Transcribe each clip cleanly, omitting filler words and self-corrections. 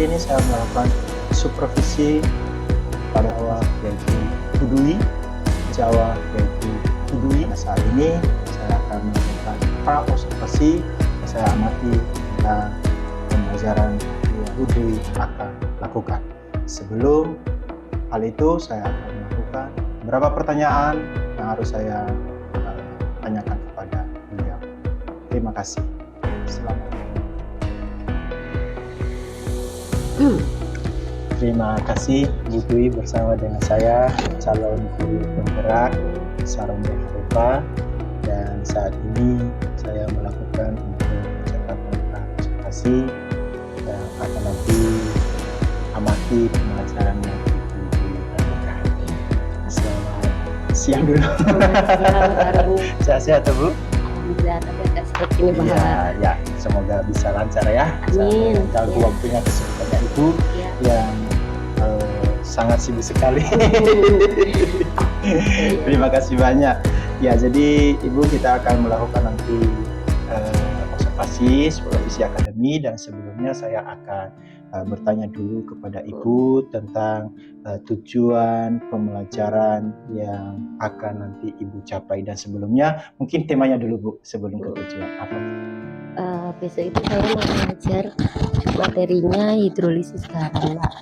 kali ini saya melakukan supervisi pada Jawa yaitu Kudui, Jawa yaitu Kudui. Nah, saat ini saya akan melakukan pra-observasi. Saya amati tentang pembelajaran yang Kudui akan lakukan. Sebelum hal itu, saya akan melakukan beberapa pertanyaan yang harus saya tanyakan kepada beliau. Terima kasih. Selamat. Terima kasih Bu Dwi bersama dengan saya, calon guru penggerak Sarung Harupa, dan saat ini saya melakukan untuk percakapan presentasi yang akan nanti amati pembelajaran yang Ibu Dwi lakukan. Selamat siang dulu. Sehat-sehat Bu? Alhamdulillah, tapi agak seperti ini Pak. Ya, semoga bisa lancar ya. Amin. Ganggu waktunya kesibukannya Ibu yang sangat sibuk sekali. Terima kasih banyak. Ya, jadi Ibu kita akan melakukan nanti observasi supervisi akademi, dan sebelumnya saya akan bertanya dulu kepada Ibu tentang tujuan pembelajaran yang akan nanti Ibu capai, dan sebelumnya mungkin temanya dulu Bu sebelum ke tujuan apa? Besok itu saya mau belajar materinya hidrolisis garam Pak,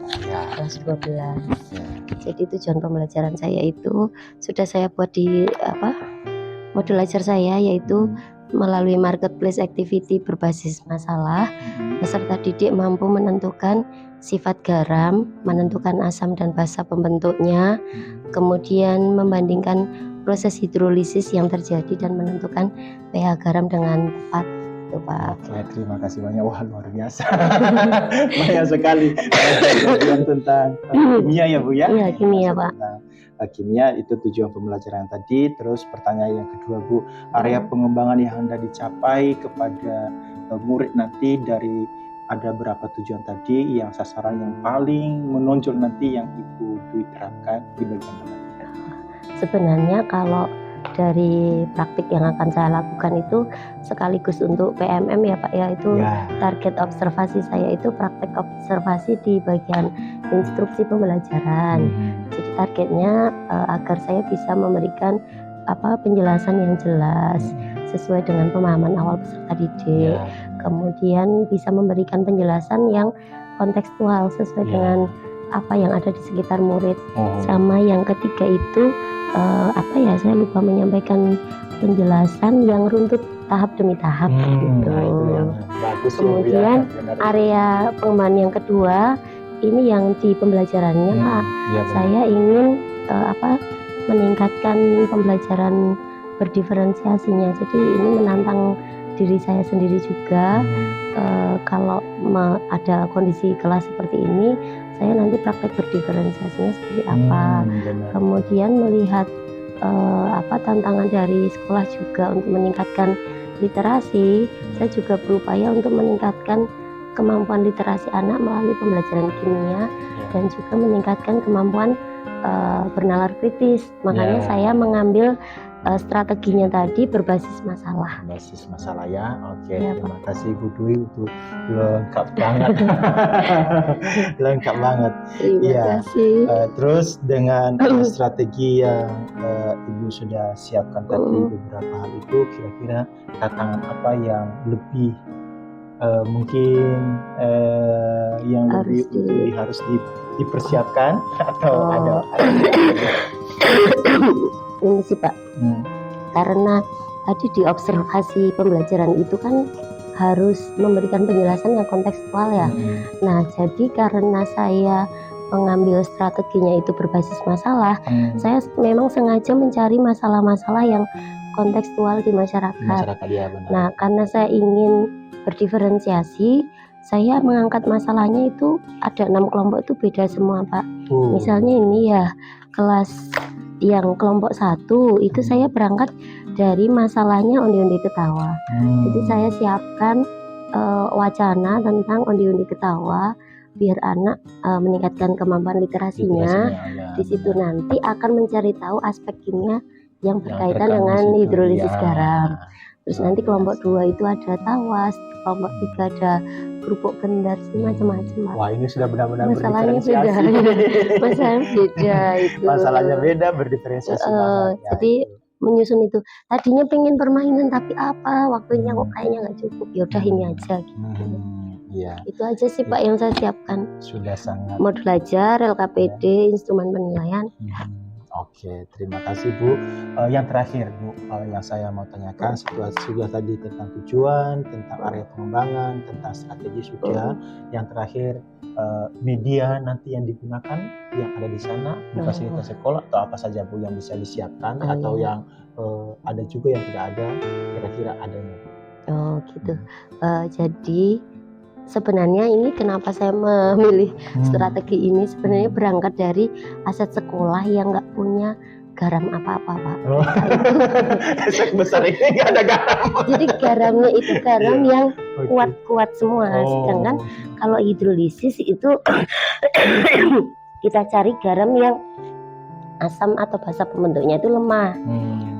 kelas 12. Jadi tujuan pembelajaran saya itu sudah saya buat di modul ajar saya, yaitu melalui marketplace activity berbasis masalah. Peserta didik mampu menentukan sifat garam, menentukan asam dan basa pembentuknya, kemudian membandingkan proses hidrolisis yang terjadi dan menentukan pH garam dengan tepat. Itu Pak. Oke, terima kasih banyak. Wah, luar biasa. Banyak sekali tujuan tentang kimia ya Bu ya? Iya, kimia Pak. Kimia itu tujuan pembelajaran tadi. Terus pertanyaan yang kedua Bu, area pengembangan yang Anda dicapai kepada murid nanti dari ada berapa tujuan tadi, yang sasaran yang paling menonjol nanti yang Ibu Dwi terapkan di bagian mana? Sebenarnya kalau dari praktik yang akan saya lakukan itu sekaligus untuk PMM ya Pak, yaitu target observasi saya itu praktek observasi di bagian instruksi pembelajaran. Jadi targetnya agar saya bisa memberikan penjelasan yang jelas sesuai dengan pemahaman awal peserta didik. Kemudian bisa memberikan penjelasan yang kontekstual sesuai dengan apa yang ada di sekitar murid. Sama yang ketiga itu saya lupa menyampaikan penjelasan yang runtut tahap demi tahap gitu. Bagus, kemudian area pengembangan yang kedua ini yang di pembelajarannya Pak. Saya ingin meningkatkan pembelajaran berdiferensiasinya. Jadi ini menantang diri saya sendiri juga. Kalau ada kondisi kelas seperti ini, saya nanti praktek berdiferensiasinya seperti apa. Kemudian melihat tantangan dari sekolah juga untuk meningkatkan literasi. Saya juga berupaya untuk meningkatkan kemampuan literasi anak melalui pembelajaran kimia dan juga meningkatkan kemampuan bernalar kritis. Makanya saya mengambil strateginya tadi berbasis masalah. Berbasis masalah ya. Oke, terima kasih Bu Dwi untuk lengkap banget. Lengkap banget. Terima kasih. Terus dengan strategi yang Ibu sudah siapkan tadi beberapa hal itu, kira-kira tantangan apa yang lebih mungkin yang lebih harus dipersiapkan atau ada ini sih Pak, karena tadi di observasi pembelajaran itu kan harus memberikan penjelasan yang kontekstual ya. Nah, jadi karena saya mengambil strateginya itu berbasis masalah, saya memang sengaja mencari masalah-masalah yang kontekstual di masyarakat. Nah, karena saya ingin berdiferensiasi, saya mengangkat masalahnya itu ada 6 kelompok itu beda semua Pak. Misalnya ini ya kelas yang kelompok 1 itu saya berangkat dari masalahnya ondi-ondi ketawa. Jadi saya siapkan wacana tentang ondi-ondi ketawa biar anak meningkatkan kemampuan literasinya. Di situ nanti akan mencari tahu aspek kimia yang berkaitan dengan hidrolisis garam. Terus nanti kelompok 2 itu ada tawas, kelompok 3 ada kerupuk kendar, sih macam-macam Pak. Wah, ini sudah benar-benar Masalahnya beda. berdiferensiasi. Masalahnya beda itu. Masalahnya beda, berdiferensiasi banget. Ya, Jadi itu. menyusun itu. Tadinya pengen permainan tapi apa? Waktunya kok kayaknya nggak cukup. Ya udah ini aja gitu. Iya. Itu aja sih Pak yang saya siapkan. Sudah sangat. Modul ajar, LKPD, instrumen penilaian. Oke, terima kasih Bu. Yang terakhir Bu, yang saya mau tanyakan sudah tadi tentang tujuan, tentang area pengembangan, tentang strategi sudah. Yang terakhir media nanti yang digunakan yang ada di sana di fasilitas sekolah atau apa saja Bu yang bisa disiapkan atau yang ada juga yang tidak ada, kira-kira adanya. Oh gitu. Jadi sebenarnya ini kenapa saya memilih strategi ini sebenarnya berangkat dari aset sekolah yang nggak punya garam apa-apa Pak. Oh. Aset besar ini nggak ada garam. Jadi garamnya itu garam yang kuat-kuat semua. Sedangkan kalau hidrolisis itu kita cari garam yang asam atau basa pembentuknya itu lemah.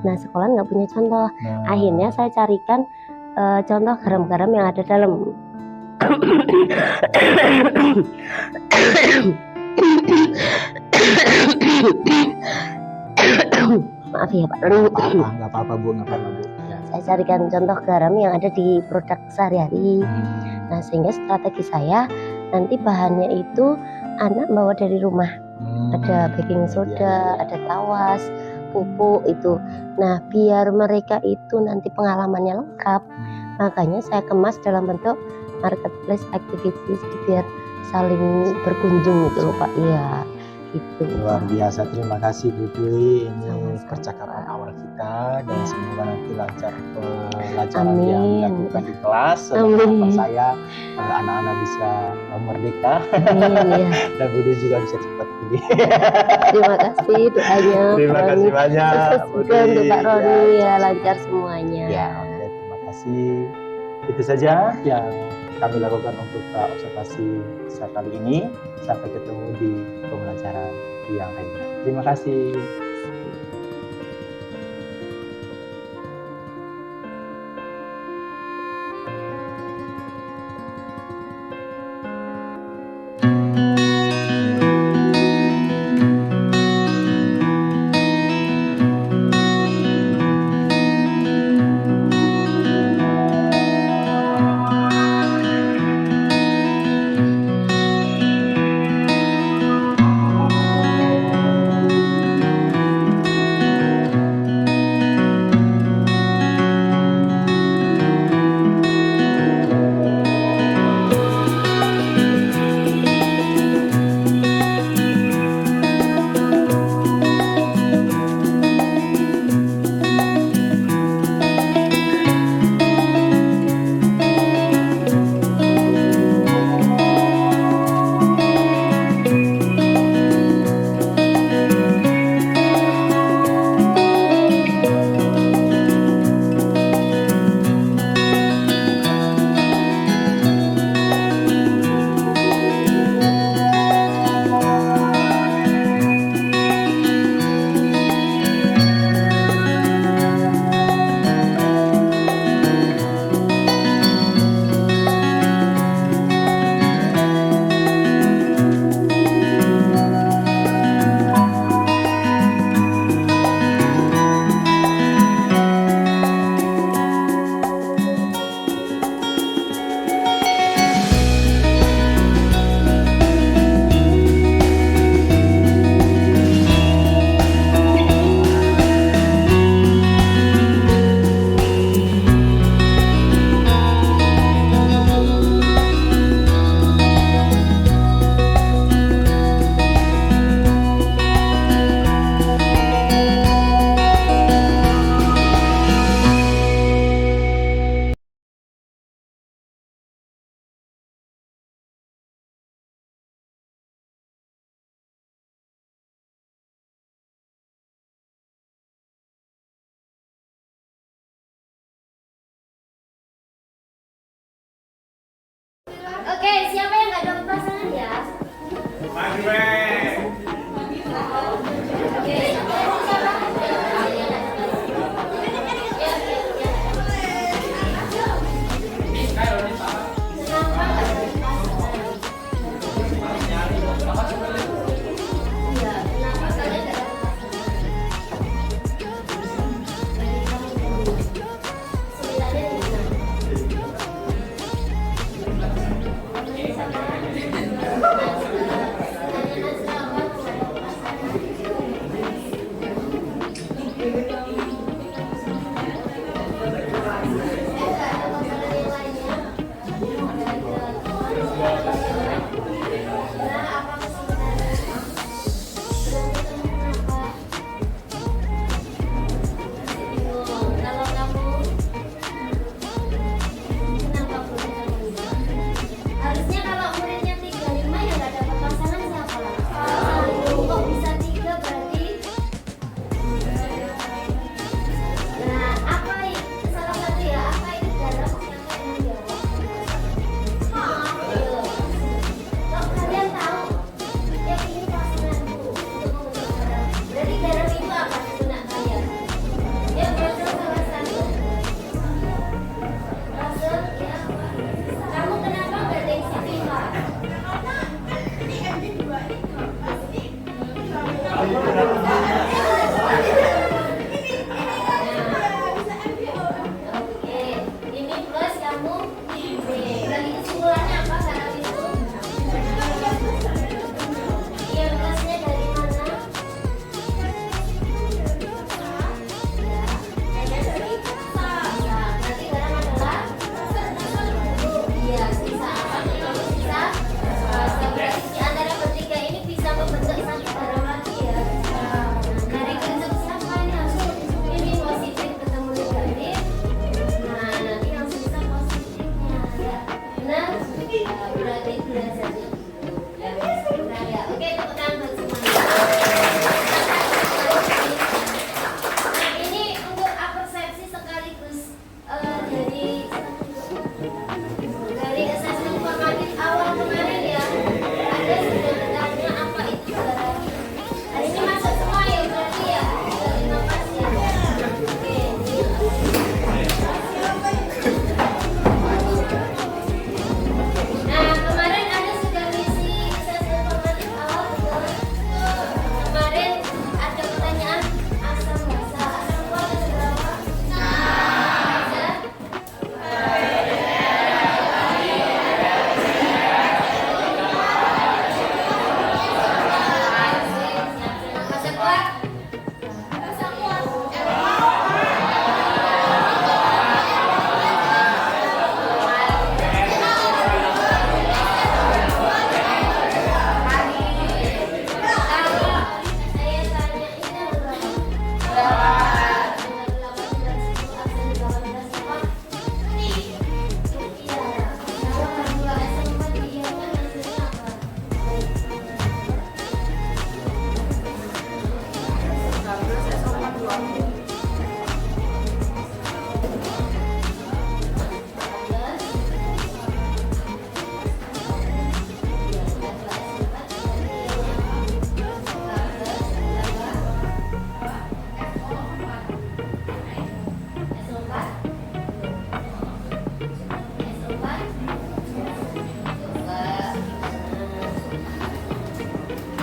Nah sekolah nggak punya contoh. Akhirnya saya carikan contoh garam-garam yang ada dalam maaf ya Pak. Nggak apa-apa Bu, nggak apa-apa Bu. Ya. Saya carikan contoh garam yang ada di produk sehari-hari. Nah sehingga strategi saya nanti bahannya itu anak bawa dari rumah. Ada baking soda, ada tawas, pupuk itu. Nah biar mereka itu nanti pengalamannya lengkap, makanya saya kemas dalam bentuk marketplace activities biar saling berkunjung gitu loh Pak. Iya gitu. Luar biasa, terima kasih Bu Dwi. Ini Sama-sama. percakapan awal kita dan semoga nanti lancar pelajaran yang dilakukan di kelas. Harapan saya anak-anak bisa merdeka. Amin, ya. Dan Bu Dwi juga bisa cepat pulih. Terima kasih doanya. Terima kasih banyak Bu Sukses juga untuk Dwi. Pak Roni ya lancar semuanya. Ya, oke, terima kasih. Itu saja yang kami lakukan untuk observasi saat kali ini. Sampai ketemu di pembelajaran yang lainnya. Terima kasih. Oke, siapa yang nggak dapat pasangan ya? Maju, Weh. Oke, siapa?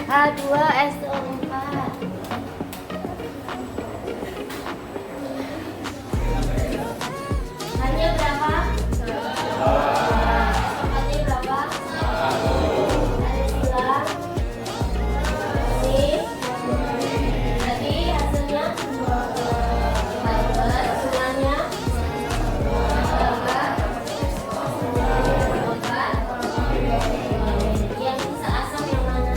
H2 SO4. Hanya berapa? Tempatnya berapa? Ada silang. Ini. Jadi hasilnya 14. Silangnya 4. Yang bisa asam yang mana?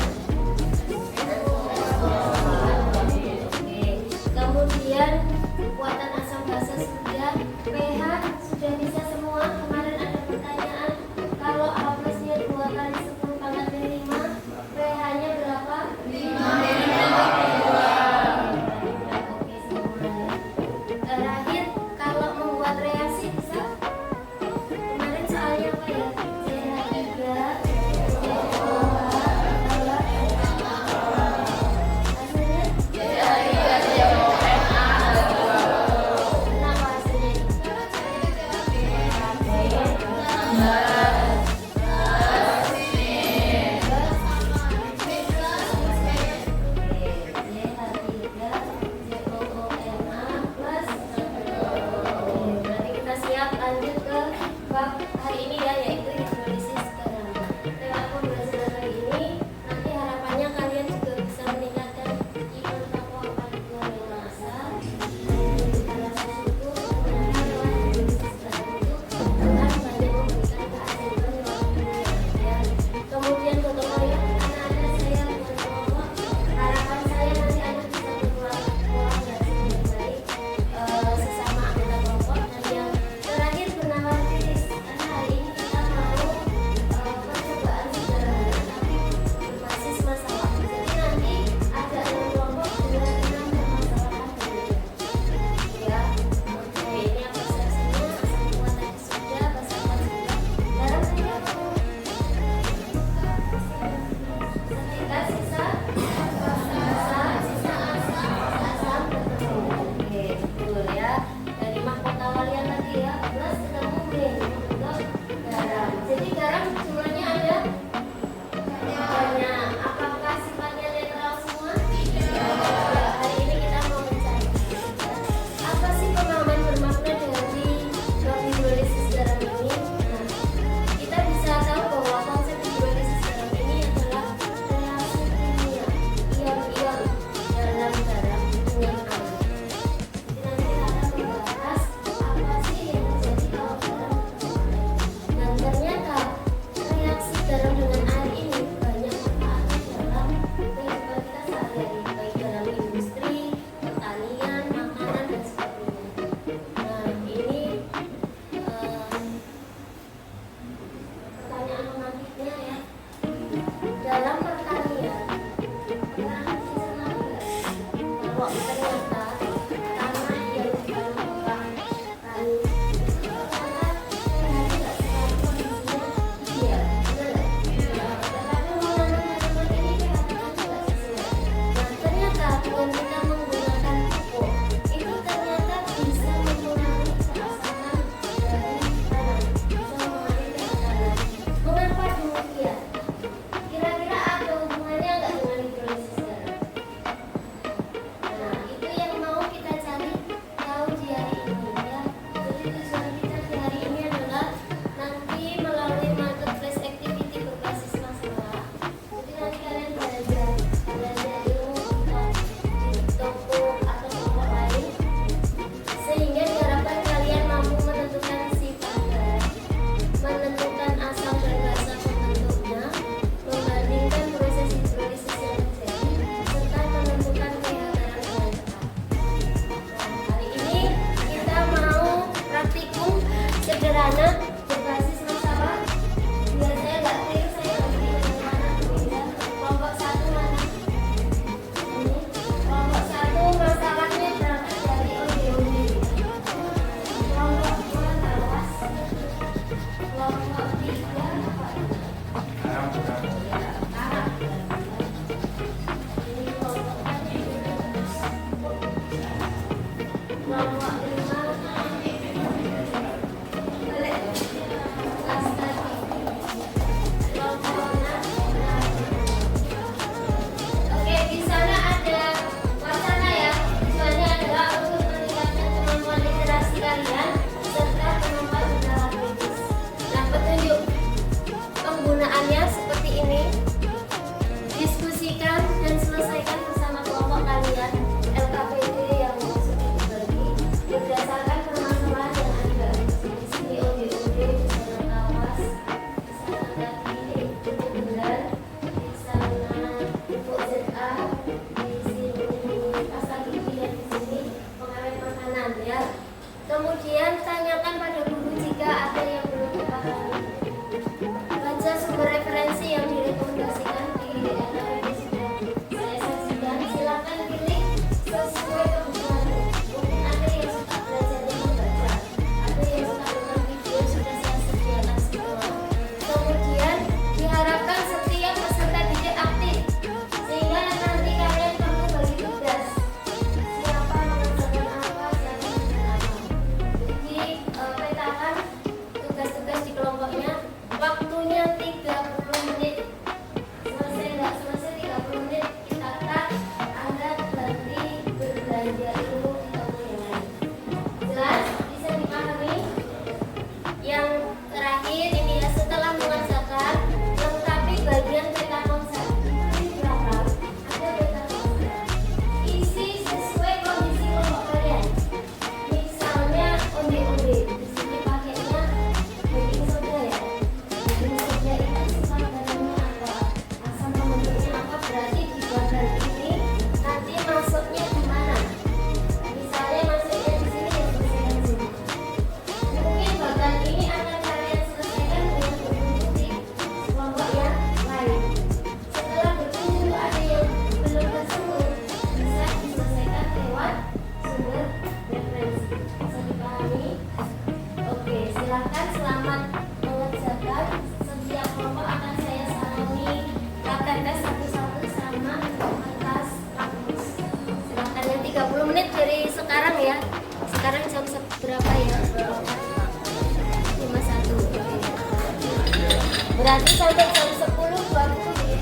Nanti sampai jam 10 baru kuliah.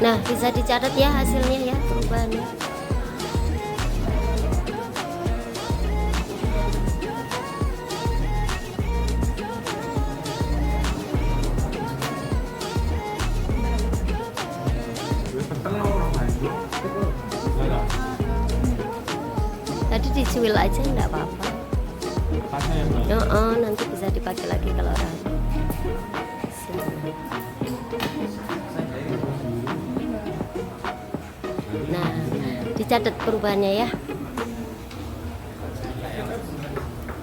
Nah, bisa dicatat ya hasilnya ya, perubahannya. Tadi dicuil aja enggak apa-apa. Nanti bisa dipakai lagi kalau ragu. Nah, dicatat perubahannya ya.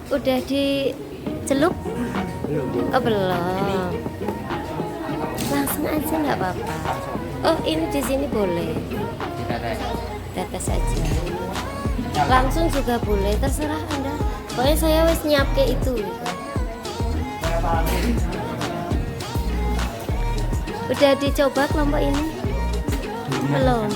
Udah dicelup? Oh belum. Langsung aja nggak apa-apa. Oh ini di sini boleh. Tetes saja. Langsung juga boleh, terserah Anda. Pokoknya saya wes nyiap kayak itu. Udah dicoba kelompok ini? Belum.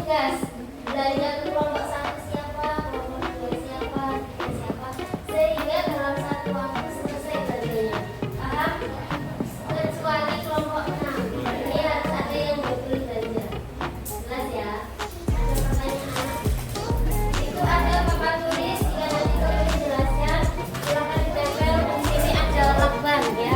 tugas belanja ke kelompok satu siapa, kelompok dua siapa, siapa, sehingga dalam satu waktu selesai belanjanya. Paham? Kecuali kelompok 6, ini harus ada yang berbeli belanja. Jelas ya? Ada pertanyaan? Itu ada papan tulis, jika nanti perlu dijelaskan, silakan ditempel. Di sini ada lakban ya.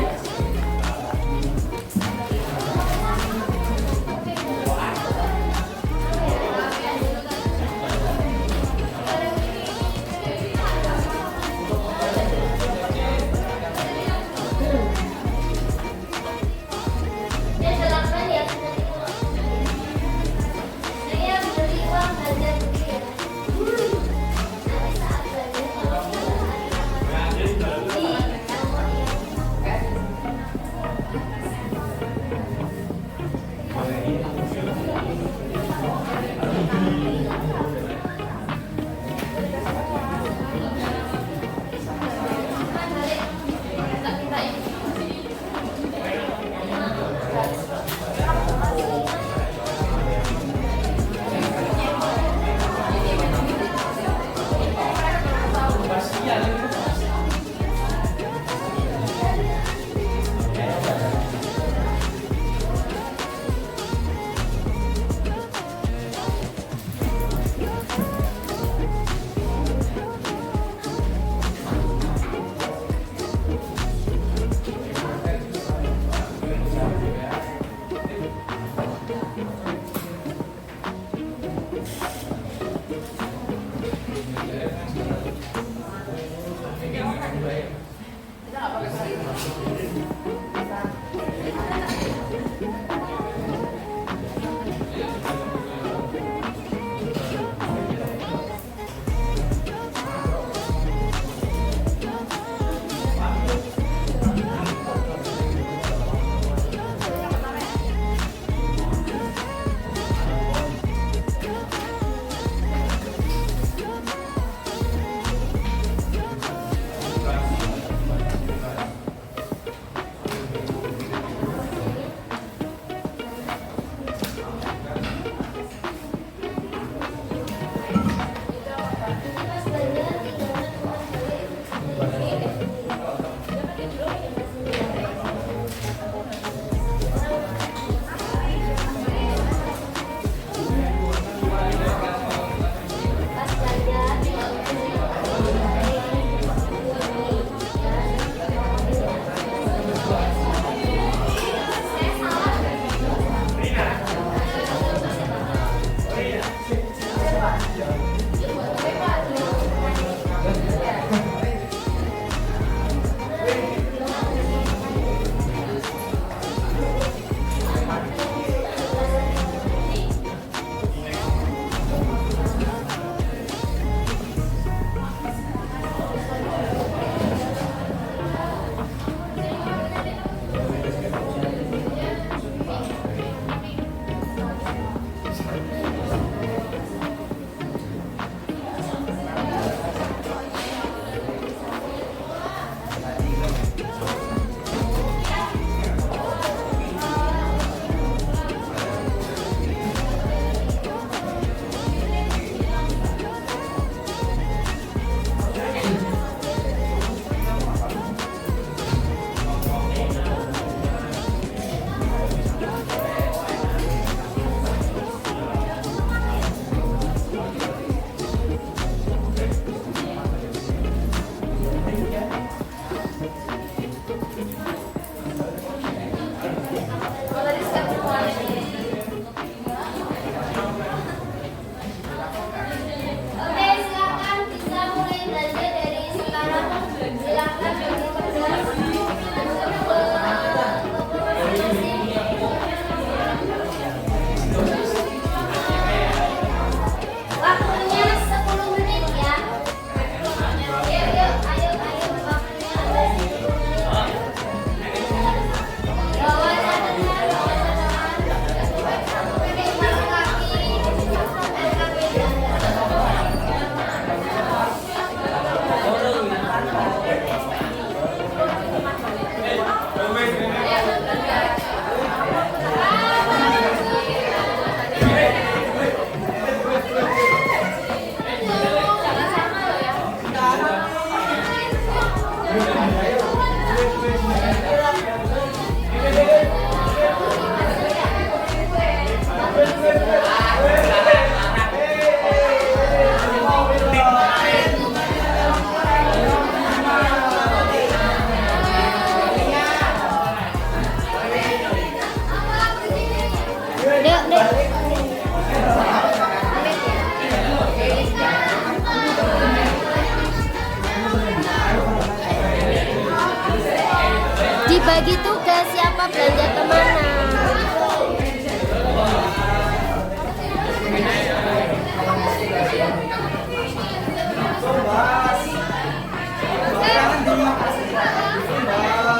bagi tugas siapa belanja kemana.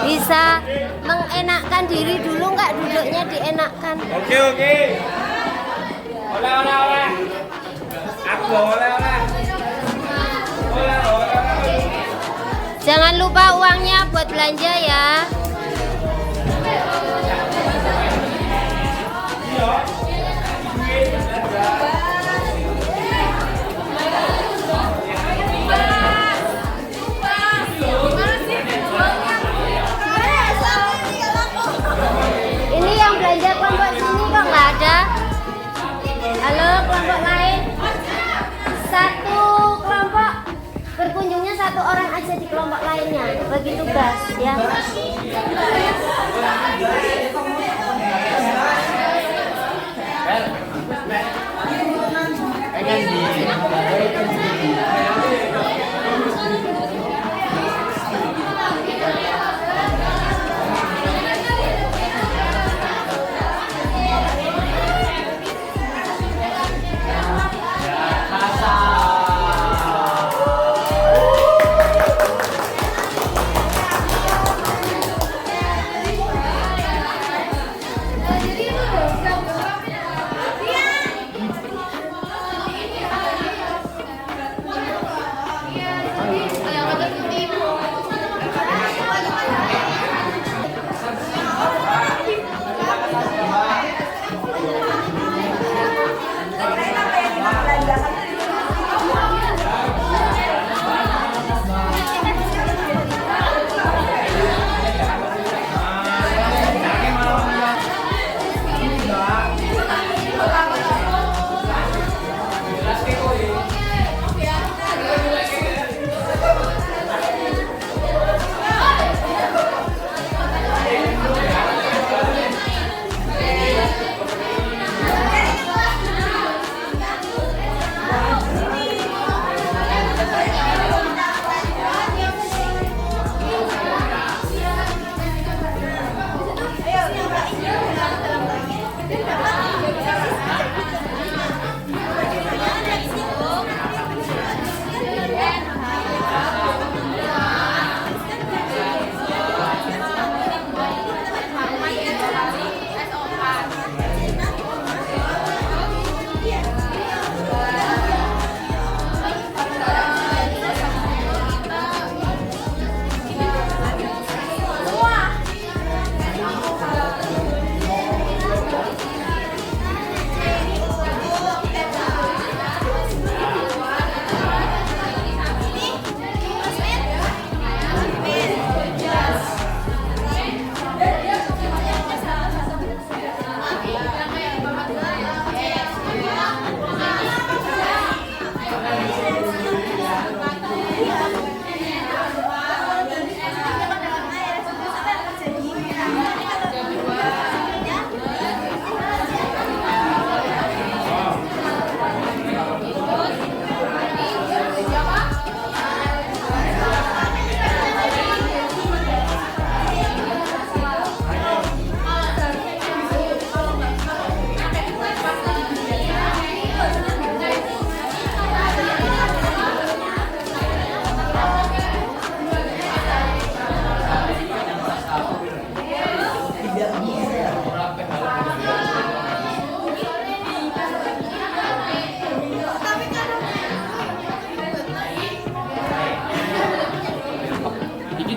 Bisa mengenakkan diri dulu nggak, duduknya dienakkan. Oke. Oleh. Aku oleh. Jangan lupa uangnya buat belanja ya. Ini yang belanja kelompok sini kok nggak ada. Halo, kelompok lain. Satu kelompok berkunjungnya satu orang aja di kelompok lainnya, bagi tugas ya.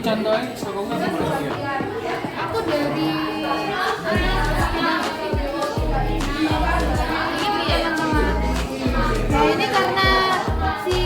contohnya sokongnya apa ya? Aku dari ini karena si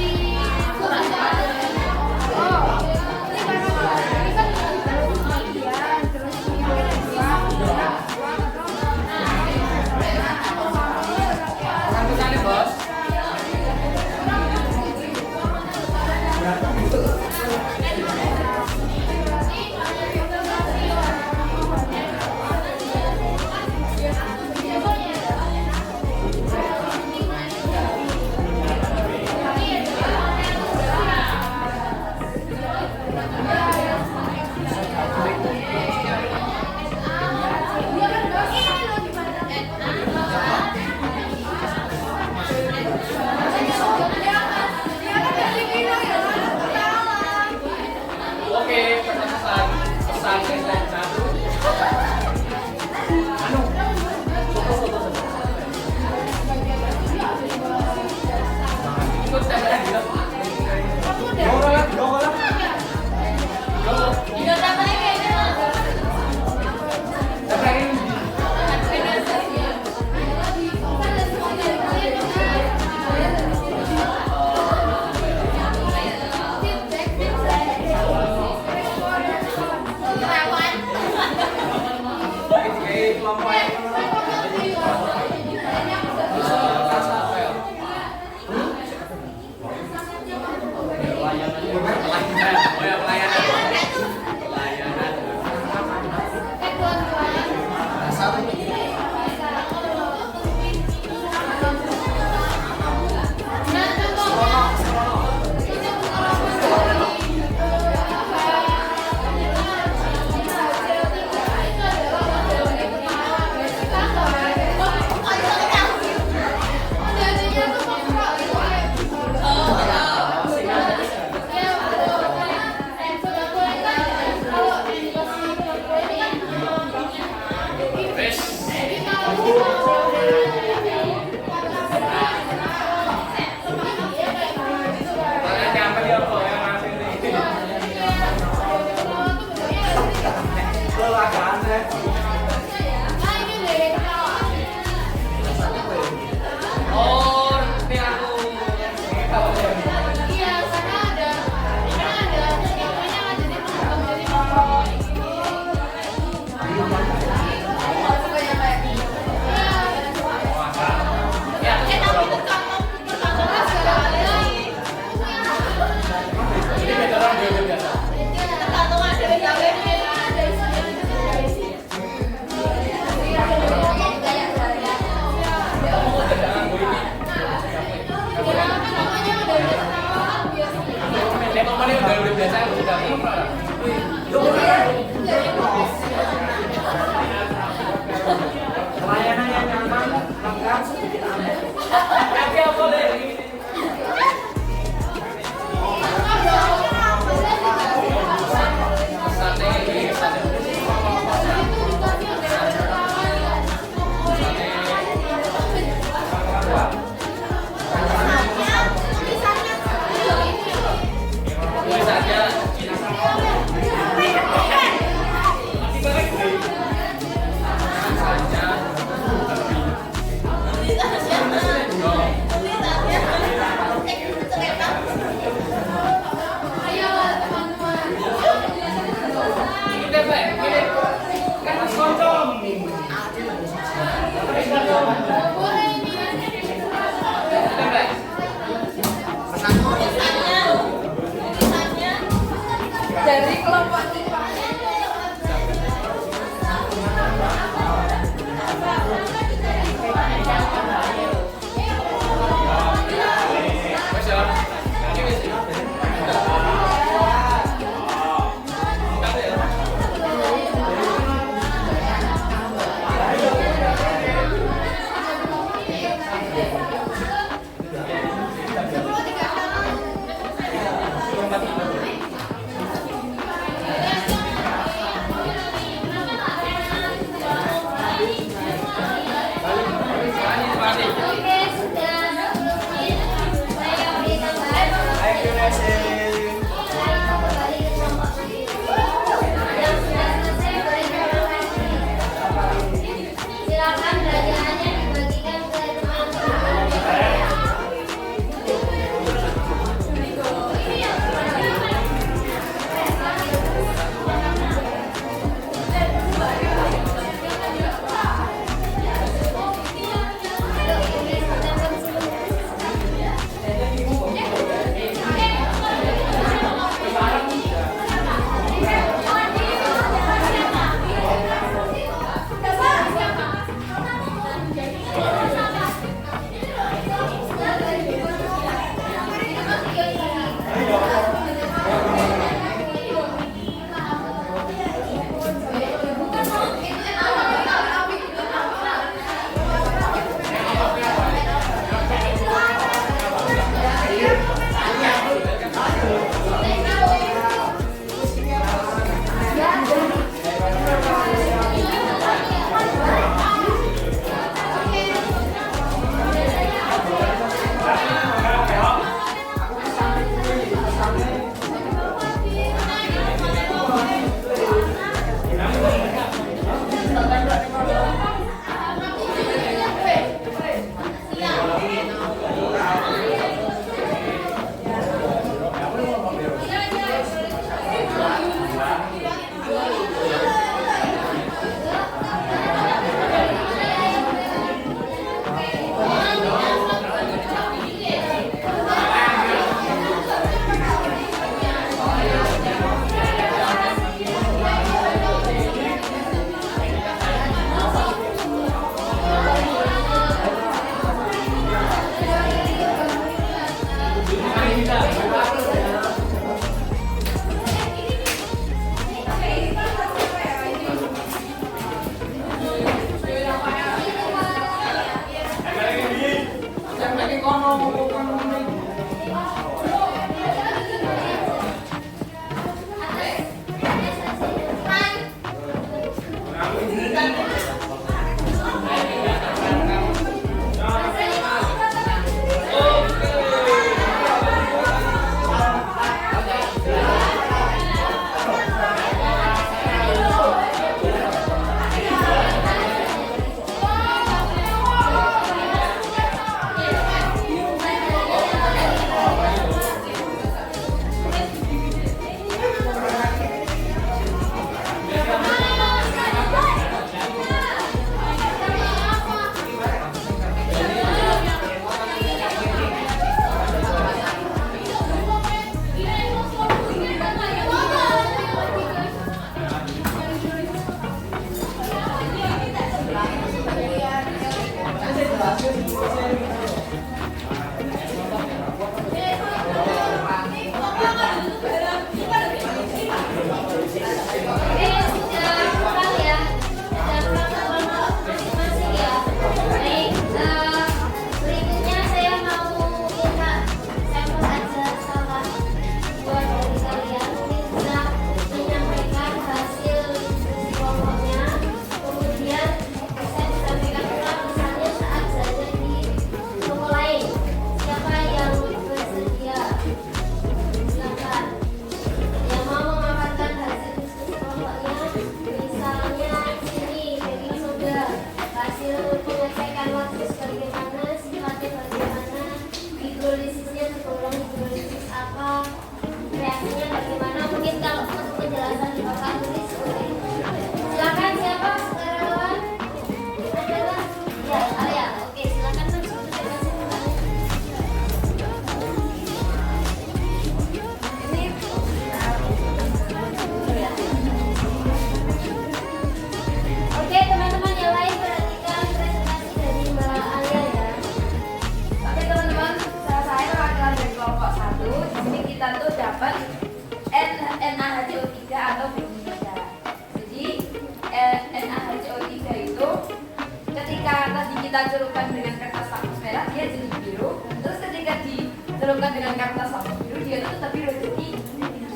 Berikutnya saya mau minta sampel aja salah dua dari kalian. Mungkin bisa menyampaikan hasil diskusi kelompoknya. Kemudian saya disampaikan ulang misalnya saat saya di kelompok lain. Siapa yang bersedia? Silakan. Yang mau memaparkan hasil diskusi kelompoknya, misalnya sini baking soda, hasil pengecekan waktu bagaimana, sifatnya bagaimana, hidrolisisnya tergolong hidrolisis apa, reaksinya bagaimana. Mungkin kalau untuk penjelasan di bawah tulis seperti ini. Silakan siapa relawan? Adalah ya, Alia. Oke, silakan langsung kasih mulai. Oke, teman-teman yang lain perhatikan presentasi dari Mbak Alia ya. Oke teman-teman, saya perwakilan dari kelompok 1. Di sini kita tuh dapat NaHCO3 atau baking soda. Jadi NaHCO3 itu ketika tadi kita celupkan dengan kertas lakmus merah dia jadi biru. Terus ketika dicelupkan dengan kertas lakmus biru dia tuh tetap biru. Jadi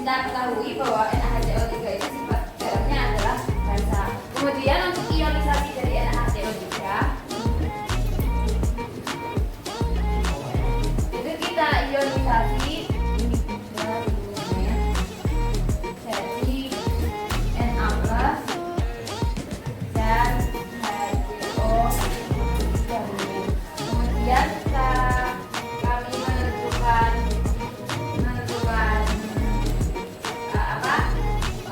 kita ketahui bahwa NaHCO3 itu sifat garamnya adalah basa. Kemudian untuk ionisasi dari NaHCO3 itu kita ionisasi jadi Na plus dan HCO. Kemudian kami menentukan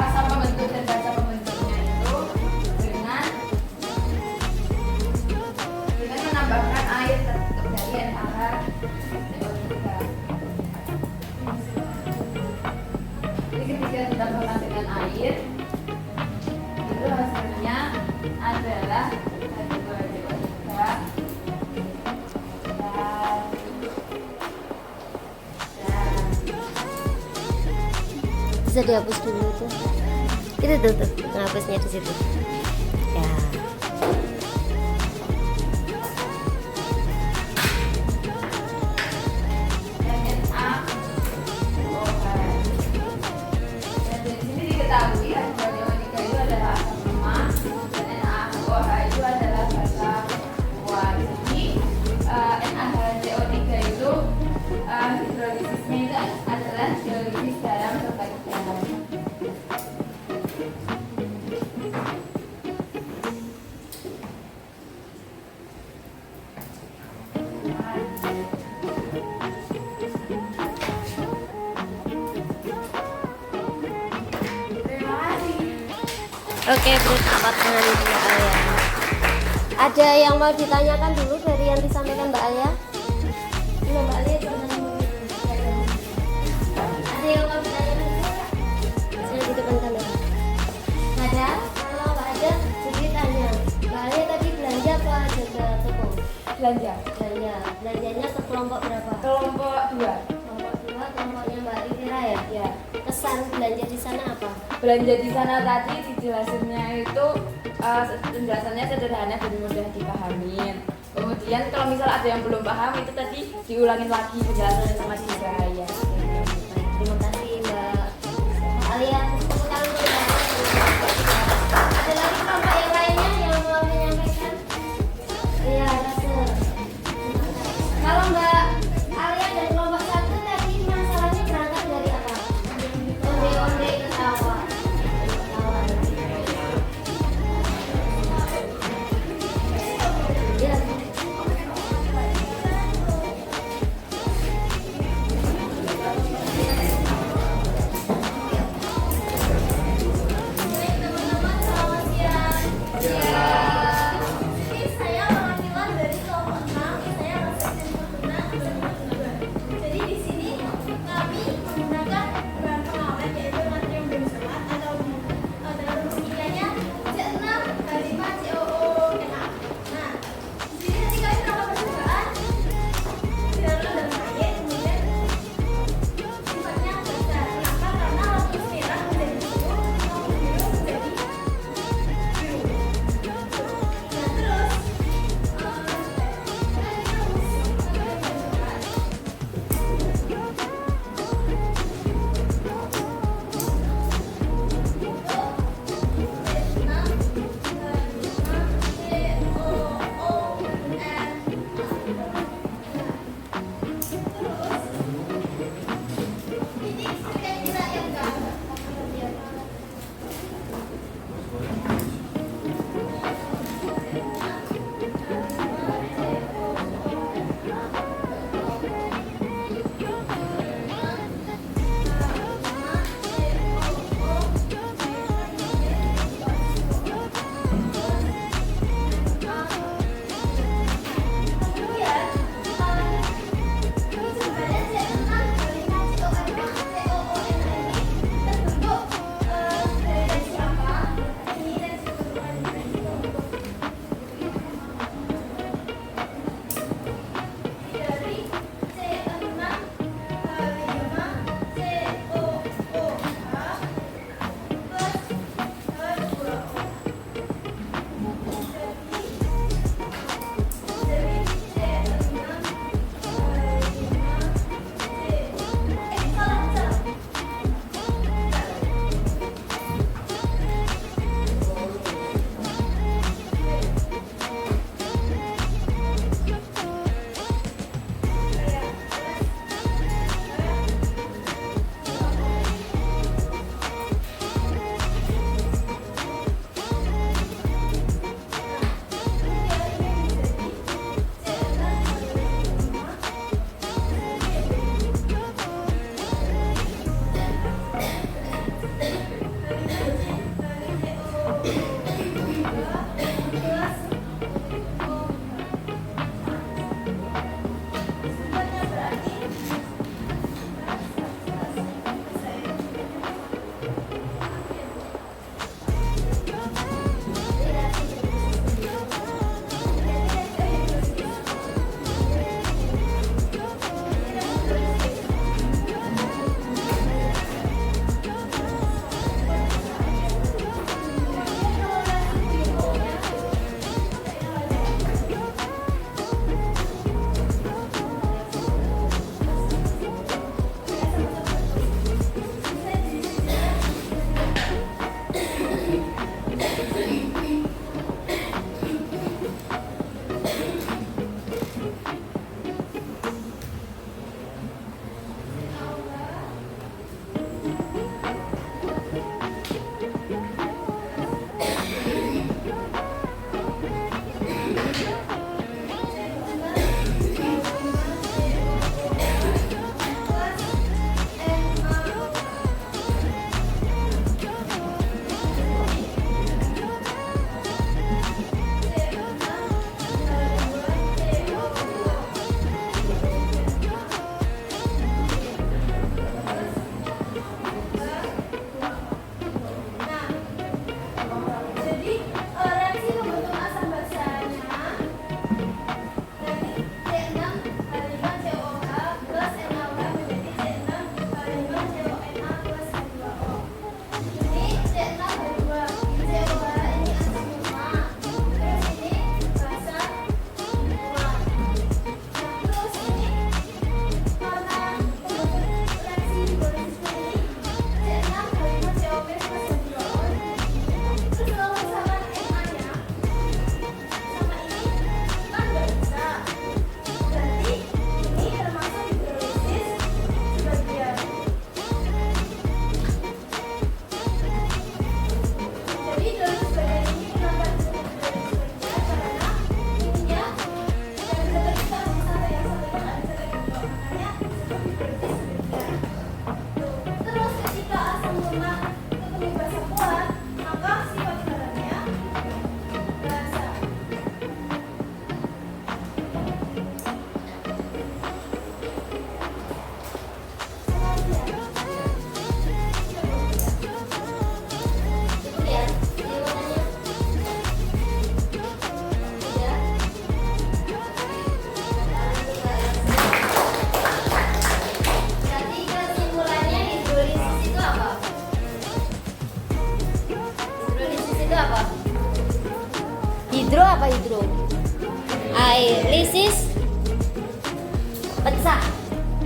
asam pembentuk dan basa pembentuknya itu dengan menambahkan air tetap dari NaHCO3. Jadi ketika ditambahkan dengan air itu hasilnya adalah H2HCO3 dan Bisa dihapus dulu itu. Itu tuh, menghapusnya di situ. Ya. Dan dari sini diketahui H2HCO3 itu adalah asam lemak dan NaOH itu adalah basa kuat. Jadi NaHCO3 itu hidrolisisnya itu adalah hidrolisis garam terbaik garam. Terima kasih. Oke, berempat dengan Mbak Alia. Ada yang mau ditanyakan dulu dari yang disampaikan Mbak Alia? Iya, Mbak Alia jangan ada yang mau ditanyakan? Saya di depan kamera. Ada? Kalau nggak ada, jadi tanya. Mbak Alia tadi belanja apa jaga toko? Belanja Belanjanya ke kelompok berapa? kelompok 2. Kelompok 2, kelompoknya Mbak Rifira ya? Ya, Kesan belanja di sana apa? belanja di sana tadi dijelasinnya itu penjelasannya sederhana dan mudah dipahamin. Kemudian kemudian kalau misalnya ada yang belum paham itu tadi diulangin lagi penjelasannya sama si Bahaya. Terima kasih Mbak Alia. Ada lagi kelompok yang lainnya yang mau menyampaikan? Iya, Rasul. Kalau Mbak Alia dan kelompok satu tadi masalahnya berangkat dari apa? Onde-onde ketawa. Iya.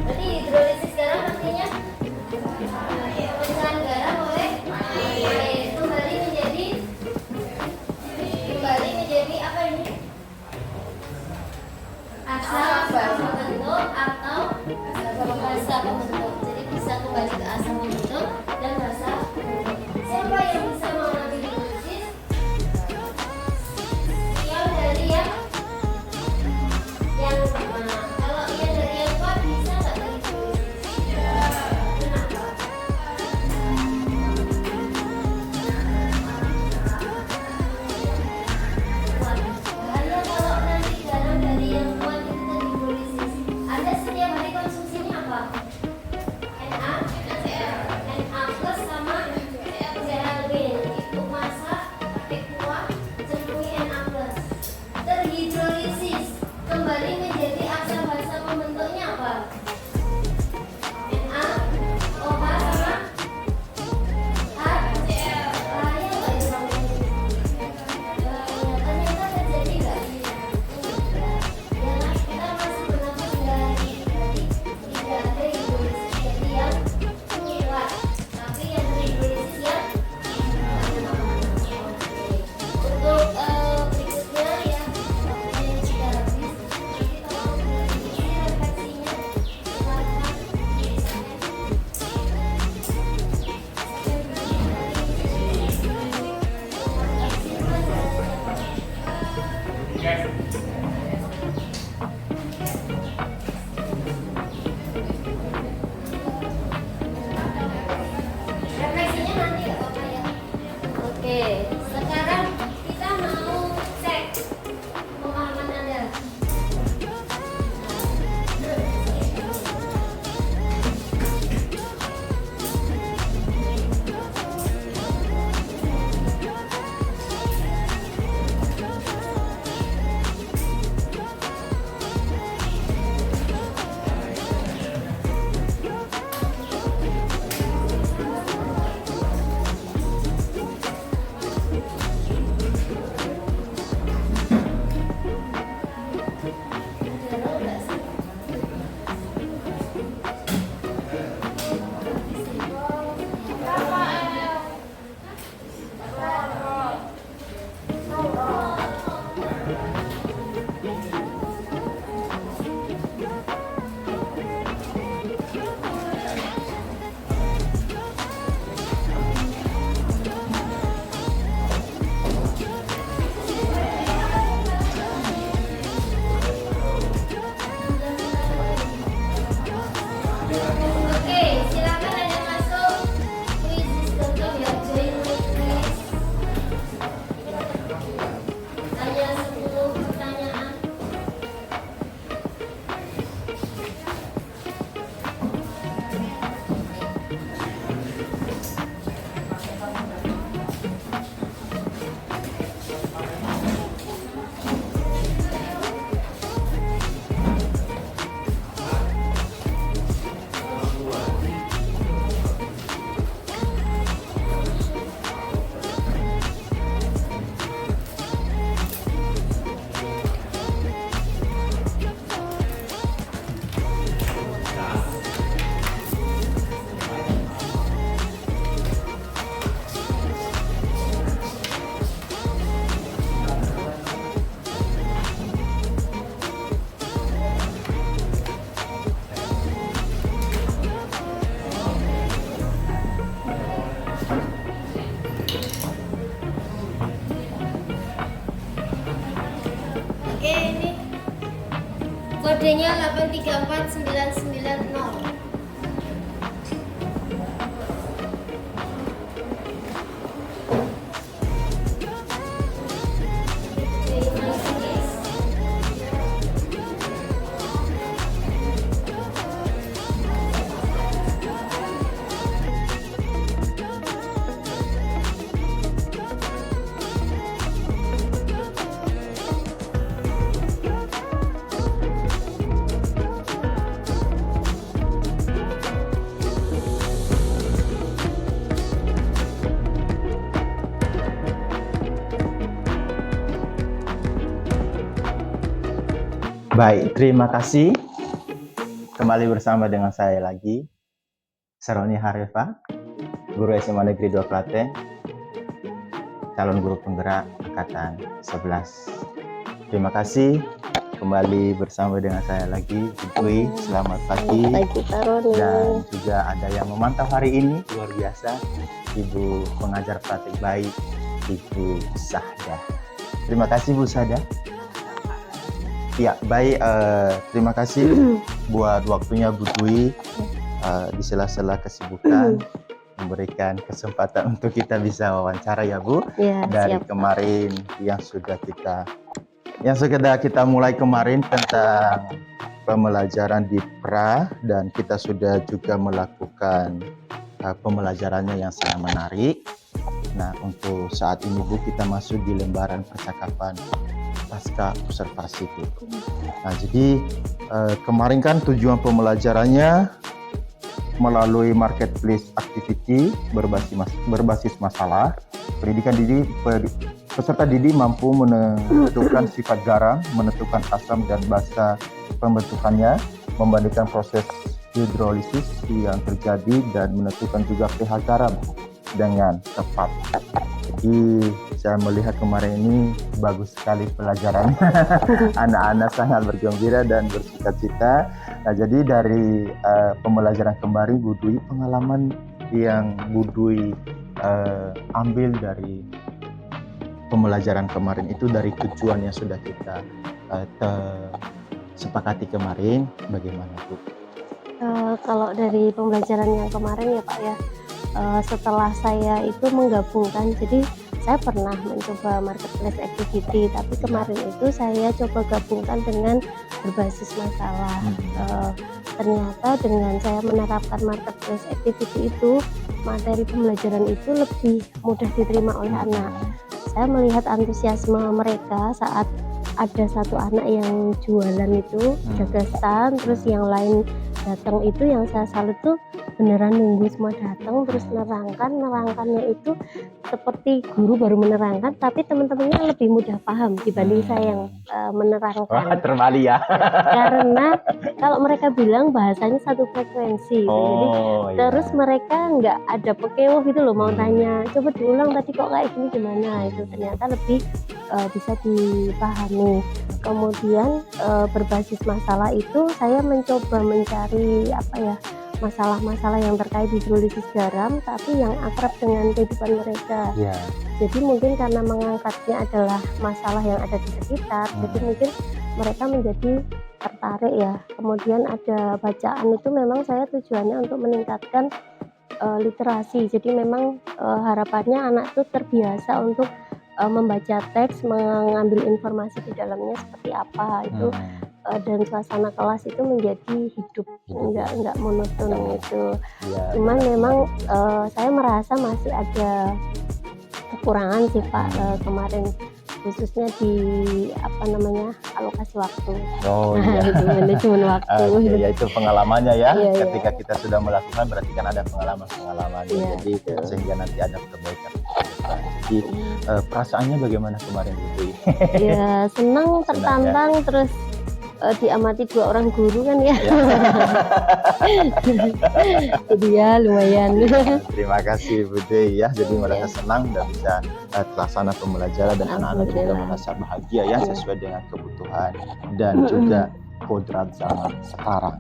Berarti hidrolisis garam artinya pemecahan garam oleh air kembali menjadi apa ini? Asam pembentuk atau basa pembentuk. Jadi bisa kembali ke asam pembentuk dan basa pembentuk. Siapa yang bisa mengambil hidrolisis? Ion dari yang mana? Kalau ion dari yang kuat bisa nggak terhidrolisis? Kenapa? Bahaya kalau nanti garam dari yang kuat itu terhidrolisis. Anda setiap hari konsumsinya apa? Na, Na plus sama CLB. Itu masak, pakai kuah, cemplungi Na plus. Terhidrolisis kembali menjadi asam basa pembentuknya apa? Na, OH sama HCl. Bahaya nggak itu Bang? Ternyata terjadi nggak? Ya kan kita masih bernafas dari tidak ada hidrolisis jadi yang kuat, tapi yang hidrolisis yang untuk berikutnya ya waktunya sudah habis. Nanti tolong diisi refleksinya refleksinya nanti nggak apa-apa ya. Oke, sekarang kita mau cek pemahaman Anda. Oke, silakan ada masuk quiz.com ya, join me please. Tanya 10 pertanyaan. Oke, ini kodenya 834990. Baik, terima kasih kembali bersama dengan saya lagi, Saroni Harefa, guru SMA Negeri 2 Klaten, calon guru penggerak angkatan 11. Terima kasih kembali bersama dengan saya lagi, Dwi. Selamat pagi. Pagi Pak Roni. Dan juga ada yang memantau hari ini, luar biasa, Ibu pengajar praktik baik, Ibu Sahda. Terima kasih Bu Sahda. Ya, baik. Terima kasih buat waktunya Bu Dwi di sela-sela kesibukan memberikan kesempatan untuk kita bisa wawancara ya Bu. Ya, Dari siap. kemarin yang sudah kita mulai kemarin tentang pembelajaran di PRA, dan kita sudah juga melakukan pembelajarannya yang sangat menarik. Nah, untuk saat ini Bu, kita masuk di lembaran percakapan pasca observasi Bu. Nah, jadi kemarin kan tujuan pembelajarannya melalui marketplace activity berbasis masalah. Peserta didik mampu menentukan sifat garam, menentukan asam dan basa pembentukannya, membandingkan proses hidrolisis yang terjadi, dan menentukan juga pH garam dengan tepat. Jadi saya melihat kemarin ini bagus sekali pelajaran. Anak-anak sangat bergembira dan bersukacita. Nah, jadi dari pembelajaran kemarin Bu Dwi, pengalaman yang Bu Dwi ambil dari pembelajaran kemarin itu, dari tujuan yang sudah kita sepakati kemarin, bagaimana Bu? Kalau dari pembelajaran yang kemarin ya Pak ya, setelah saya itu menggabungkan, jadi saya pernah mencoba marketplace activity, tapi kemarin itu saya coba gabungkan dengan berbasis masalah. Ternyata dengan saya menerapkan marketplace activity itu, materi pembelajaran itu lebih mudah diterima oleh anak. Saya melihat antusiasme mereka saat ada satu anak yang jualan itu gagasan, terus yang lain datang itu, yang saya salut tuh beneran nunggu semua datang, terus nerangkannya itu seperti guru baru menerangkan, tapi teman-temannya lebih mudah paham dibanding saya yang menerangkan. Wah, terbalik ya. Karena kalau mereka bilang bahasanya satu frekuensi, jadi terus mereka nggak ada pekewuh gitu loh, mau tanya coba diulang tadi kok kayak gini gimana, itu ternyata lebih bisa dipahami. Kemudian berbasis masalah itu saya mencoba mencari masalah-masalah yang terkait hidrolisis garam, tapi yang akrab dengan kehidupan mereka. Jadi mungkin karena mengangkatnya adalah masalah yang ada di sekitar, jadi mungkin mereka menjadi tertarik ya. Kemudian ada bacaan, itu memang saya tujuannya untuk meningkatkan literasi. Jadi memang harapannya anak itu terbiasa untuk membaca teks, mengambil informasi di dalamnya seperti apa itu, dan suasana kelas itu menjadi hidup, enggak monoton itu. Cuman memang saya merasa masih ada kekurangan sih Pak kemarin, khususnya di alokasi waktu. Itu manajemen waktu. Ya itu pengalamannya ya. Iya, Ketika kita sudah melakukan, berarti kan ada pengalaman. Iya, Jadi sehingga nanti ada perbaikan. Jadi perasaannya bagaimana kemarin Bu? Ya senang, tertantang, terus diamati dua orang guru kan ya. Jadi ya lumayan. Terima kasih Bu Dwi ya. Jadi merasa senang dan bisa terlaksana pembelajaran, dan anak-anak juga merasa bahagia ya, sesuai dengan kebutuhan dan juga kodrat zaman sekarang.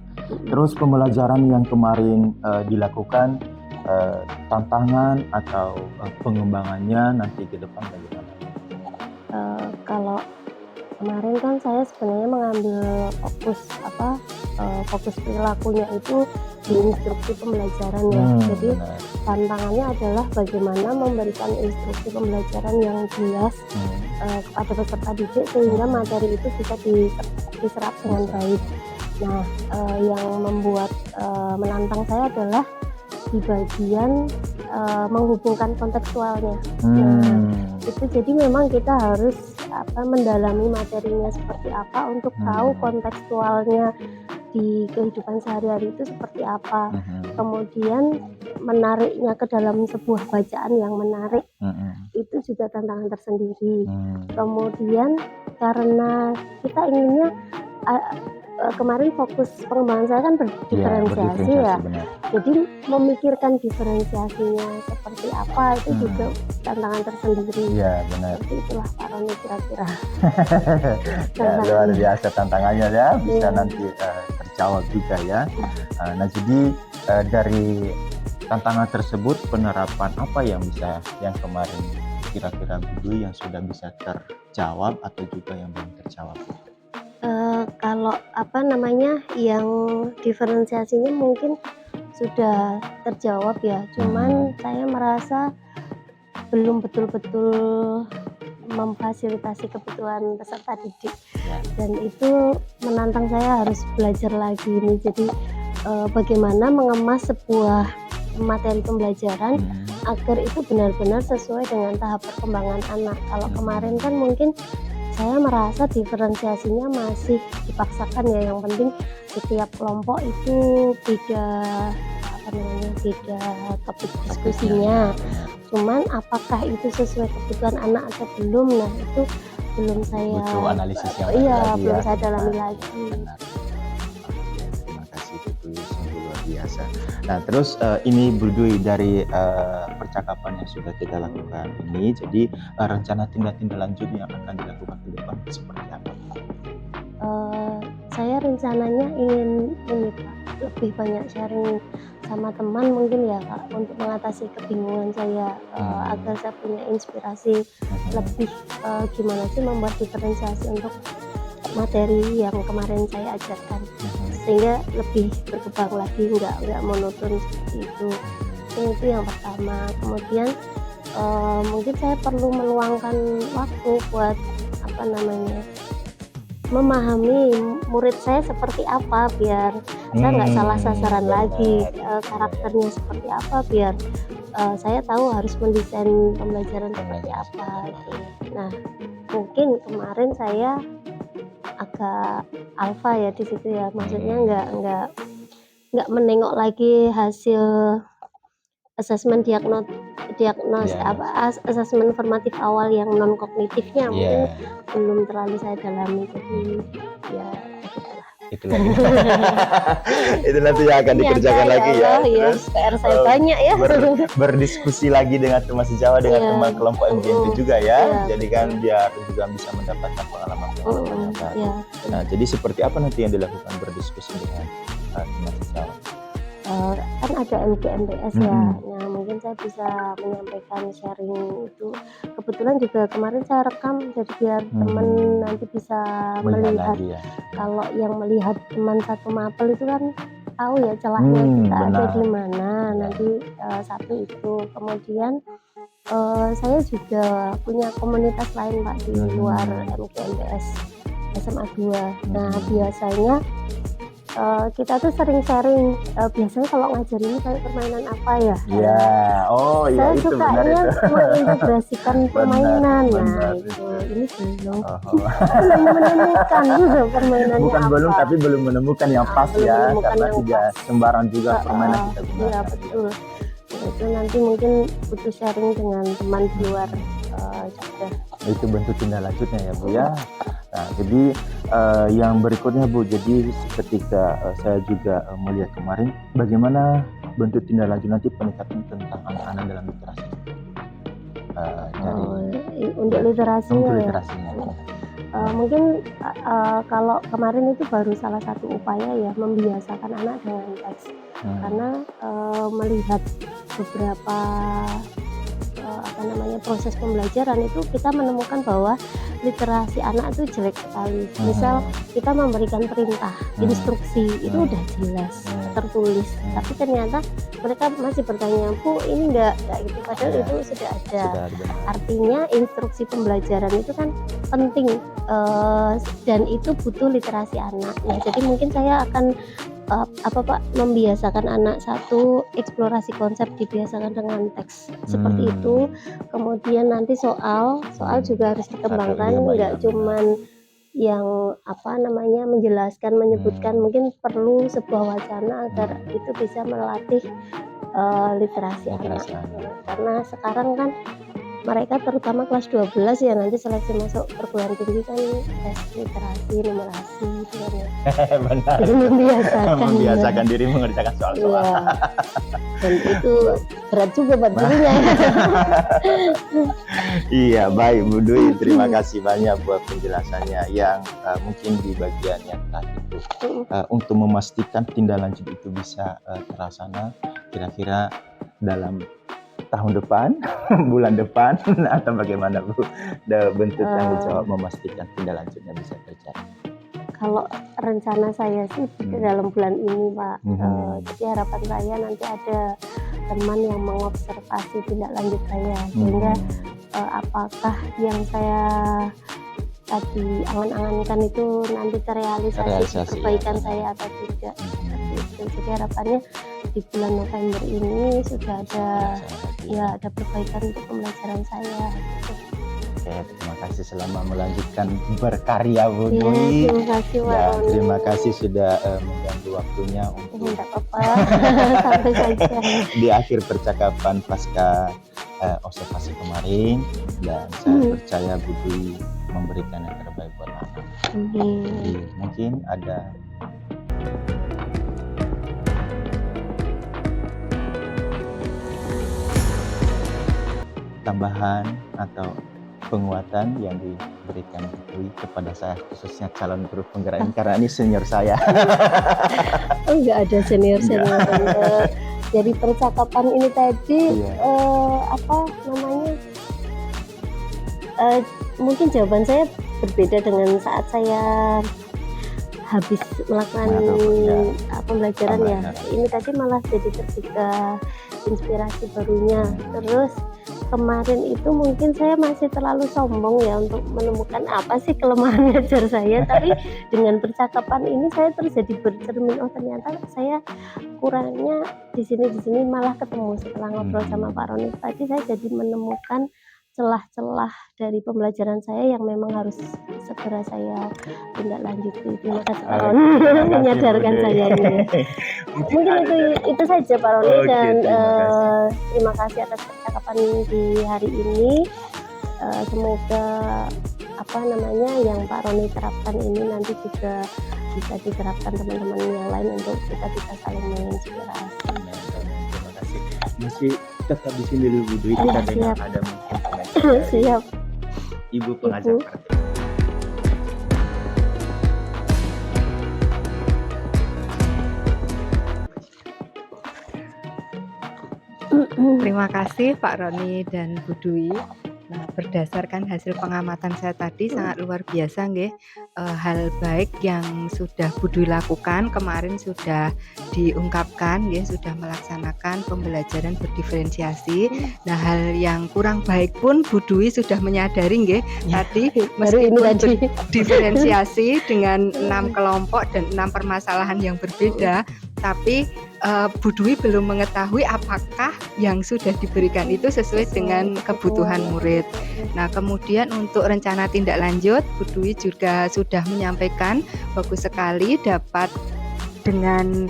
Terus pembelajaran yang kemarin dilakukan, tantangan atau pengembangannya nanti ke depan bagaimana? Kalau kemarin kan saya sebenarnya mengambil fokus perilakunya itu di instruksi pembelajaran ya. Jadi tantangannya adalah bagaimana memberikan instruksi pembelajaran yang jelas kepada peserta didik sehingga materi itu bisa diserap dengan baik. Nah, yang membuat menantang saya adalah di bagian menghubungkan kontekstualnya. Nah, itu jadi memang kita harus mendalami materinya seperti apa untuk tahu kontekstualnya di kehidupan sehari-hari itu seperti apa. Kemudian menariknya ke dalam sebuah bacaan yang menarik, itu juga tantangan tersendiri. Kemudian karena kita inginnya kemarin fokus pengembangan saya kan berdiferensiasi ya. benar. Jadi memikirkan diferensiasinya seperti apa itu juga tantangan tersendiri. Iya, benar. Seperti itulah Pak Roni kira-kira. Ya, luar biasa tantangannya ya, bisa Iya. nanti terjawab juga ya. Nah, jadi dari tantangan tersebut penerapan apa yang kemarin kira-kira Bu Dwi yang sudah bisa terjawab atau juga yang belum terjawab? Kalau apa namanya yang diferensiasinya mungkin sudah terjawab ya, cuman saya merasa belum betul-betul memfasilitasi kebutuhan peserta didik, Ya. dan itu menantang saya harus belajar lagi nih. Jadi bagaimana mengemas sebuah materi pembelajaran agar itu benar-benar sesuai dengan tahap perkembangan anak. Kalau kemarin kan mungkin saya merasa diferensiasinya masih dipaksakan ya, yang penting setiap kelompok itu beda topik diskusinya. Cuman apakah itu sesuai kebutuhan anak atau belum, nah itu belum saya Butuh analisis yang belum saya dalami lagi. Benar. Terima kasih Bu Dwi, sungguh luar biasa. Nah, terus ini Bu Dwi dari percakapan yang sudah kita lakukan ini, jadi rencana tindak lanjut yang akan dilakukan ke depan seperti apa? Saya rencananya ingin ini Pak, lebih banyak sharing sama teman mungkin ya Kak, untuk mengatasi kebingungan saya, agar saya punya inspirasi lebih gimana sih membuat diferensiasi untuk materi yang kemarin saya ajarkan, sehingga lebih berkembang lagi, nggak monoton seperti itu. Itu yang pertama. Kemudian mungkin saya perlu meluangkan waktu buat memahami murid saya seperti apa, biar saya nggak salah sasaran lagi, karakternya seperti apa, biar saya tahu harus mendesain pembelajaran seperti apa gitu. Nah, mungkin kemarin saya agak alfa ya di situ ya, maksudnya nggak menengok lagi hasil asesmen asesmen formatif awal yang non kognitifnya, mungkin belum terlalu saya dalami, jadi ya Itu lagi. Itu nanti yang akan dikerjakan lagi ya. Terus PR saya banyak ya. Berdiskusi lagi dengan teman sejawat, dengan teman kelompok MGMP juga ya. Jadi kan biar juga bisa mendapatkan pengalaman yang baru. Nah, jadi seperti apa nanti yang dilakukan berdiskusi dengan teman sejawat? Kan ada MGMPS ya. Nah, mungkin saya bisa menyampaikan sharing itu. Kebetulan juga kemarin saya rekam, jadi biar teman nanti bisa melihat lagi, ya. Kalau yang melihat teman satu mapel itu kan tahu ya celahnya kita ada di mana. Nanti satu itu. Kemudian saya juga punya komunitas lain Pak di luar MGMPS SMA 2. Nah, biasanya kita tuh sering sharing, biasanya kalau ngajar ini kayak permainan apa ya? Iya, oh iya Saya itu benar sukanya itu. mengintegrasikan permainan. benar, Ini belum menemukan permainannya Bukan apa. belum, tapi belum menemukan yang pas belum ya, menemukan karena yang tidak pas. sembarang juga permainan kita gunakan. Iya betul. Ya, itu nanti mungkin butuh sharing dengan teman di luar chapter. Itu bentuk tindak lanjutnya ya Bu ya. Nah, jadi yang berikutnya Bu, jadi ketika saya juga melihat kemarin bagaimana bentuk tindak lanjut nanti peningkatan tentang anak-anak dalam literasi. Untuk literasinya untuk ya. literasinya. Mungkin kalau kemarin itu baru salah satu upaya ya, membiasakan anak dengan teks, karena melihat beberapa proses pembelajaran itu kita menemukan bahwa literasi anak itu jelek sekali. Misal kita memberikan perintah, instruksi itu udah jelas tertulis, tapi ternyata mereka masih bertanya, Bu ini enggak gitu, padahal itu sudah ada. Artinya instruksi pembelajaran itu kan penting, dan itu butuh literasi anak. Nah, jadi mungkin saya akan membiasakan anak satu, eksplorasi konsep dibiasakan dengan teks seperti itu. Kemudian nanti soal juga harus dikembangkan, nggak cuman yang menjelaskan, menyebutkan, mungkin perlu sebuah wacana agar itu bisa melatih literasi anak. Karena sekarang kan mereka terutama kelas 12 ya nanti seleksi masuk perguruan tinggi kan tes literasi, numerasi gitu kan ya. Benar. Jadi membiasakan. Membiasakan diri mengerjakan soal-soal. Iya. Dan itu berat juga buat dirinya. Iya, baik Bu Dwi, terima kasih banyak buat penjelasannya yang mungkin di bagian yang terakhir itu untuk memastikan tindak lanjut itu bisa terlaksana kira-kira dalam tahun depan, bulan depan, atau bagaimana Bu? Bentuk tanggung jawab memastikan tindak lanjutnya bisa terjadi. Kalau rencana saya sih dalam bulan ini Pak, jadi harapan saya nanti ada teman yang mengobservasi tindak lanjut saya sehingga apakah yang saya tadi angan-angankan itu nanti terrealisasi kebaikan saya atau tidak. Jadi harapannya di bulan November ini sudah ada ada perbaikan untuk pembelajaran saya. Oke, terima kasih selama melanjutkan berkarya Bu Ya, Dwi. terima kasih Pak Dan Roni. terima kasih sudah mengganggu waktunya untuk Tidak apa-apa, santai saja. di akhir percakapan pasca observasi kemarin, dan saya percaya Bu Dwi memberikan yang terbaik buat anak. Jadi mungkin ada tambahan atau penguatan yang diberikan Bu Dwi kepada saya, khususnya calon guru penggerak ini, karena ini senior saya. Oh, enggak ada senior-senior. Jadi percakapan ini tadi apa namanya? Mungkin jawaban saya berbeda dengan saat saya habis melakukan pembelajaran ya. Ini tadi malah jadi terbuka inspirasi barunya. Terus kemarin itu mungkin saya masih terlalu sombong ya untuk menemukan apa sih kelemahan ngajar saya, tapi dengan percakapan ini saya terus jadi bercermin, oh ternyata saya kurangnya di sini malah ketemu setelah ngobrol sama Pak Roni tadi, saya jadi menemukan celah-celah dari pembelajaran saya yang memang harus segera saya tindak lanjuti. Terima kasih Pak Roni menyadarkan saya ini. Mungkin itu saja Pak Roni. Oke, dan terima terima kasih atas percakapan di hari ini. Semoga apa namanya yang Pak Roni terapkan ini nanti juga bisa diterapkan teman-teman yang lain untuk kita saling menginspirasi. Terima kasih. Masih tetap di sini dulu Bu Dwi, kita dengar ada mungkin komentar Siap. Ibu pengajar praktik. Terima kasih Pak Roni dan Bu Dwi. Nah, berdasarkan hasil pengamatan saya tadi sangat luar biasa nggih. Hal baik yang sudah Bu Dwi lakukan kemarin sudah diungkapkan nggih, sudah melaksanakan pembelajaran berdiferensiasi. Nah, hal yang kurang baik pun Bu Dwi sudah menyadari nggih. Tadi meskipun diferensiasi dengan 6 kelompok dan 6 permasalahan yang berbeda, tapi Bu Dwi belum mengetahui apakah yang sudah diberikan itu sesuai dengan kebutuhan murid. Nah, kemudian untuk rencana tindak lanjut, Bu Dwi juga sudah menyampaikan bagus sekali dapat dengan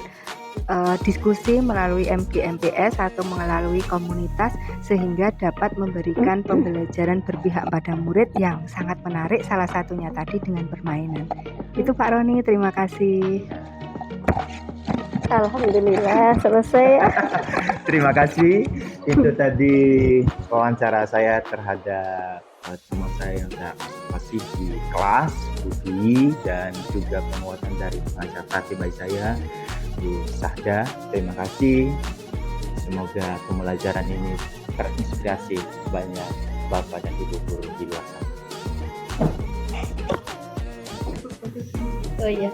diskusi melalui MPS atau melalui komunitas sehingga dapat memberikan pembelajaran berpihak pada murid yang sangat menarik, salah satunya tadi dengan permainan. Itu Pak Roni, terima kasih. Alhamdulillah selesai. Terima kasih. Itu tadi wawancara saya terhadap teman saya yang masih di kelas, Bu Dwi, dan juga penguatan dari pengajar praktik baik saya, Bu Sahda. Terima kasih. Semoga pembelajaran ini terinspirasi banyak Bapak dan Ibu guru di luar sana. Oh iya.